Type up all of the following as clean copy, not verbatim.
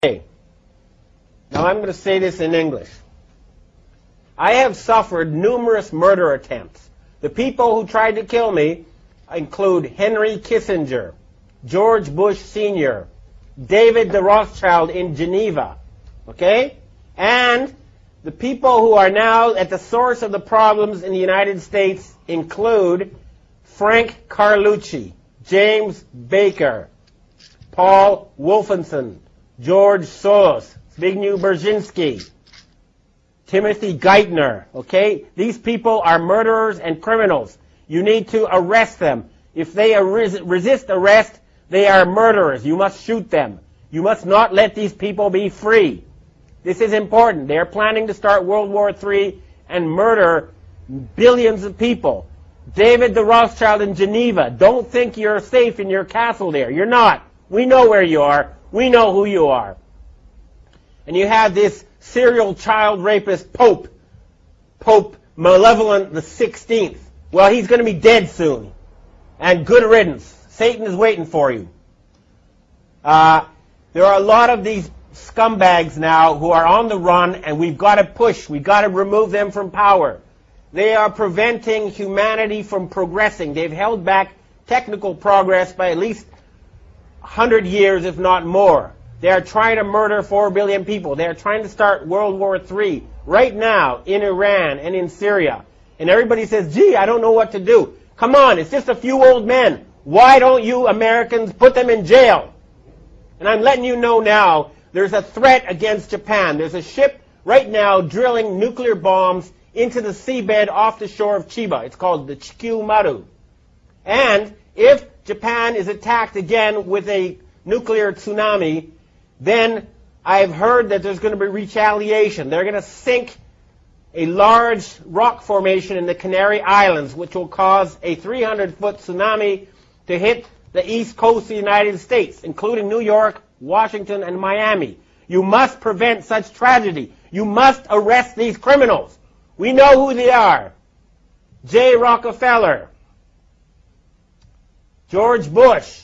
Okay. Now I'm going to say this in English. I have suffered numerous murder attempts. The people who tried to kill me include Henry Kissinger, George Bush Sr., David the Rothschild in Geneva, okay? And the people who are now at the source of the problems in the United States include Frank Carlucci, James Baker, Paul Wolfenson, George Soros, Zbigniew Brzezinski, Timothy Geithner, okay? These people are murderers and criminals. You need to arrest them. If they resist arrest, they are murderers. You must shoot them. You must not let these people be free. This is important. They are planning to start World War III and murder billions of people. David the Rothschild in Geneva, don't think you're safe in your castle there. You're not. We know where you are. We know who you are. And you have this serial child rapist Pope Malevolent the 16th. Well, he's going to be dead soon. And good riddance. Satan is waiting for you. There are a lot of these scumbags now who are on the run, and we've got to push. We've got to remove them from power. They are preventing humanity from progressing. They've held back technical progress by at least 100 years, if not more. They are trying to murder 4 billion people. They are trying to start World War III right now in Iran and in Syria. And everybody says, gee, I don't know what to do. Come on, it's just a few old men. Why don't you Americans put them in jail? And I'm letting you know now, there's a threat against Japan. There's a ship right now drilling nuclear bombs into the seabed off the shore of Chiba. It's called the Chikyu Maru. And if Japan is attacked again with a nuclear tsunami, then I've heard that there's going to be retaliation. They're going to sink a large rock formation in the Canary Islands, which will cause a 300-foot tsunami to hit the east coast of the United States, including New York, Washington, and Miami. You must prevent such tragedy. You must arrest these criminals. We know who they are. J. Rockefeller, George Bush.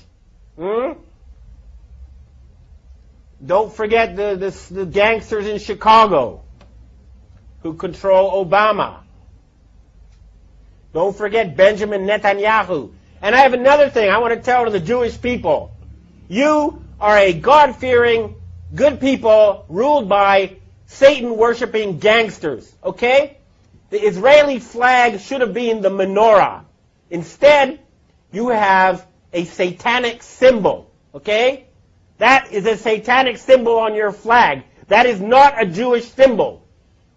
Don't forget the gangsters in Chicago who control Obama. Don't forget Benjamin Netanyahu. And I have another thing I want to tell to the Jewish people. You are a God-fearing, good people ruled by Satan-worshipping gangsters, okay? The Israeli flag should have been the menorah. Instead, you have a satanic symbol, okay? That is a satanic symbol on your flag. That is not a Jewish symbol.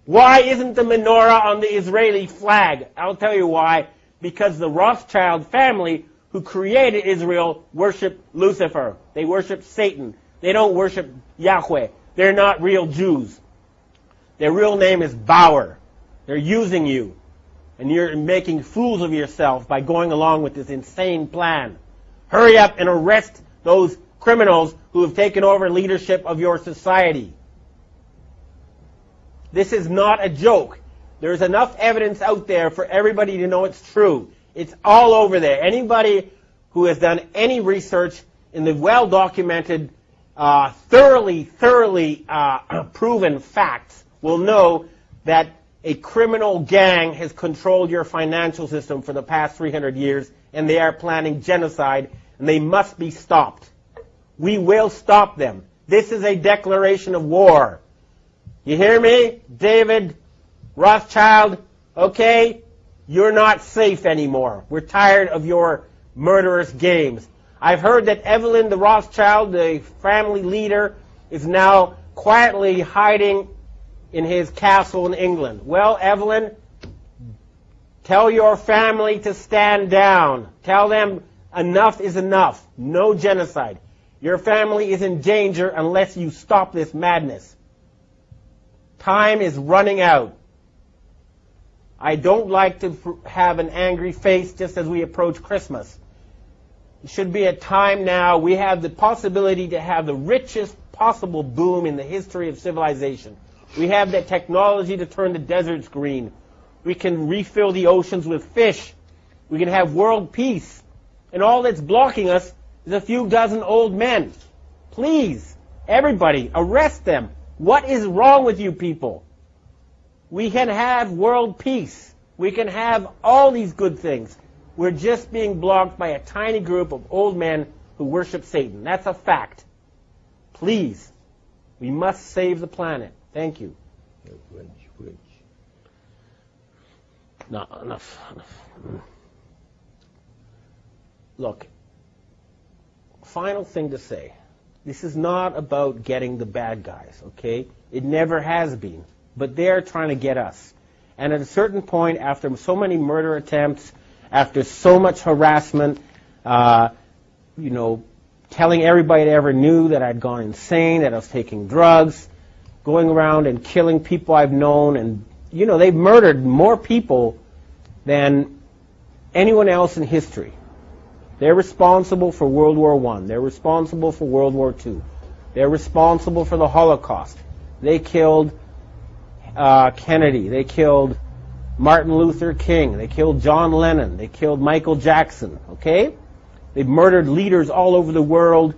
Why isn't the menorah on the Israeli flag? I'll tell you why. Because the Rothschild family who created Israel worship Lucifer. They worship Satan. They don't worship Yahweh. They're not real Jews. Their real name is Bauer. They're using you. And you're making fools of yourself by going along with this insane plan. Hurry up and arrest those criminals who have taken over leadership of your society. This is not a joke. There's enough evidence out there for everybody to know it's true. It's all over there. Anybody who has done any research in the well-documented, thoroughly proven facts will know that a criminal gang has controlled your financial system for the past 300 years, and they are planning genocide, and they must be stopped. We will stop them. This is a declaration of war. You hear me, David Rothschild? Okay? You're not safe anymore. We're tired of your murderous games. I've heard that Evelyn the Rothschild, the family leader, is now quietly hiding in his castle in England. Well, Evelyn, tell your family to stand down. Tell them enough is enough. No genocide. Your family is in danger unless you stop this madness. Time is running out. I don't like to have an angry face just as we approach Christmas. It should be a time now. We have the possibility to have the richest possible boom in the history of civilization. We have the technology to turn the deserts green. We can refill the oceans with fish. We can have world peace. And all that's blocking us is a few dozen old men. Please, Everybody, arrest them. What is wrong with you people? We can have world peace. We can have all these good things. We're just being blocked by a tiny group of old men who worship Satan. That's a fact. Please, we must save the planet. Thank you. No, enough. Look, final thing to say. This is not about getting the bad guys, okay? It never has been. But they're trying to get us. And at a certain point, after so many murder attempts, after so much harassment, telling everybody that ever knew that I'd gone insane, that I was taking drugs, going around and killing people I've known, and, they've murdered more people than anyone else in history. They're responsible for World War I. They're responsible for World War II. They're responsible for the Holocaust. They killed Kennedy. They killed Martin Luther King. They killed John Lennon. They killed Michael Jackson. Okay? They've murdered leaders all over the world.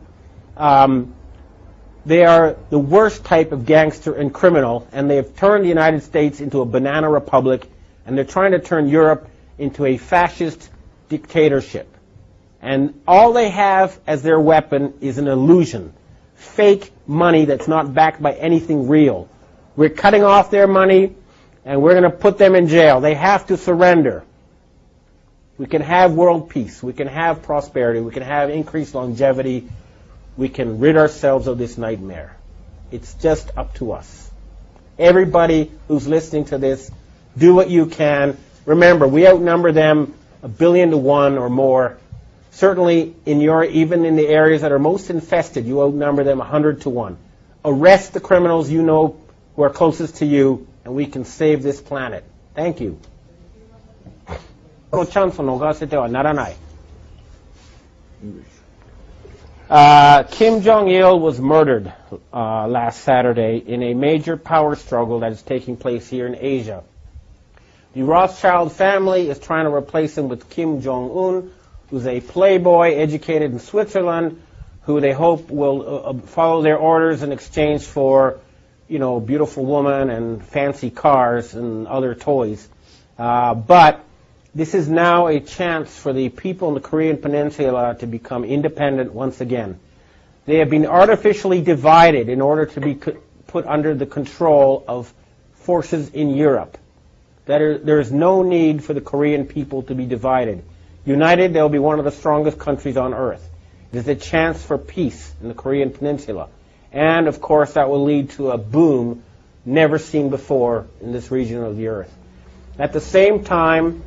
They are the worst type of gangster and criminal, and they have turned the United States into a banana republic, and they're trying to turn Europe into a fascist dictatorship. And all they have as their weapon is an illusion. Fake money that's not backed by anything real. We're cutting off their money, and we're going to put them in jail. They have to surrender. We can have world peace. We can have prosperity. We can have increased longevity. We can rid ourselves of this nightmare. It's just up to us. Everybody who's listening to this, do what you can. Remember, we outnumber them 1 billion to 1 or more. Certainly, even in the areas that are most infested, you outnumber them 100 to 1. Arrest the criminals you know who are closest to you, and we can save this planet. Thank you. Kim Jong-il was murdered last Saturday in a major power struggle that is taking place here in Asia. The Rothschild family is trying to replace him with Kim Jong-un, who's a playboy educated in Switzerland, who they hope will follow their orders in exchange for, beautiful women and fancy cars and other toys. But this is now a chance for the people in the Korean Peninsula to become independent once again. They have been artificially divided in order to be put under the control of forces in Europe. There is no need for the Korean people to be divided. United, they'll be one of the strongest countries on earth. It is a chance for peace in the Korean Peninsula. And, of course, that will lead to a boom never seen before in this region of the earth. At the same time,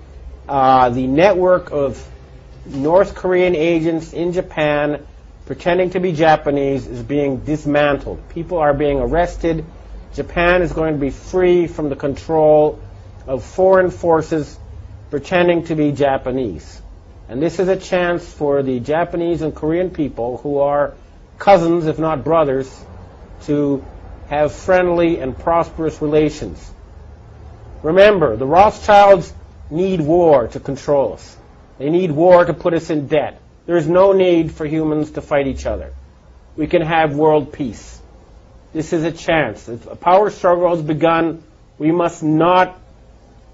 the network of North Korean agents in Japan pretending to be Japanese is being dismantled. People are being arrested. Japan is going to be free from the control of foreign forces pretending to be Japanese. And this is a chance for the Japanese and Korean people, who are cousins, if not brothers, to have friendly and prosperous relations. Remember, the Rothschilds need war to control us. They need war to put us in debt. There is no need for humans to fight each other. We can have world peace. This is a chance. If a power struggle has begun, we must not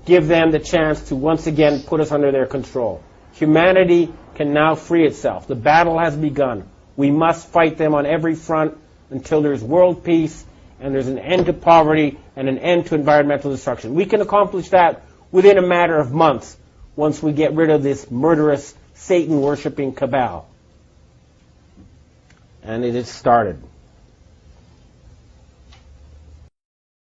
give them the chance to once again put us under their control. Humanity can now free itself. The battle has begun. We must fight them on every front until there's world peace and there's an end to poverty and an end to environmental destruction. We can accomplish that within a matter of months once we get rid of this murderous, Satan-worshipping cabal. And it has started.